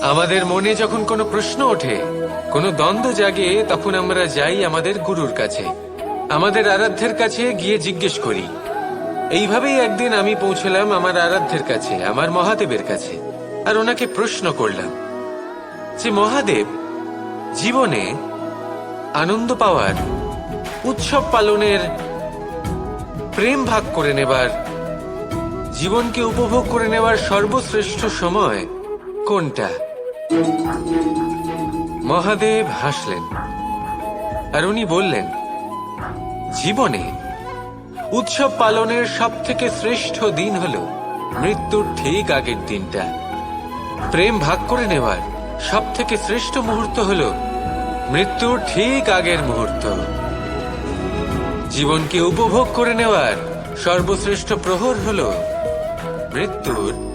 আমাদের মনে যখন কোনো প্রশ্ন ওঠে, কোনো দ্বন্দ্ব জাগে, তখন আমরা যাই আমাদের গুরুর কাছে, আমাদের আরাধ্যের কাছে গিয়ে জিজ্ঞেস করি। এইভাবেই একদিন আমি পৌঁছলাম আমার আরাধ্যের কাছে, আমার মহাদেবের কাছে, আর ওনাকে প্রশ্ন করলাম যে মহাদেব, জীবনে আনন্দ পাওয়ার, উৎসব পালনের, প্রেম ভাগ করে নেবার, জীবনকে উপভোগ করে নেওয়ার সর্বশ্রেষ্ঠ সময় কোনটা? মহাদেব হাসলেন আর উনি বললেন, জীবনে উৎসব পালনের সব থেকে শ্রেষ্ঠ দিন হল মৃত্যুর ঠিক আগের দিনটা। প্রেম ভাগ করে নেওয়ার সব থেকে শ্রেষ্ঠ মুহূর্ত হল মৃত্যুর ঠিক আগের মুহূর্ত। জীবনকে উপভোগ করে নেওয়ার সর্বশ্রেষ্ঠ প্রহর হল মৃত্যুর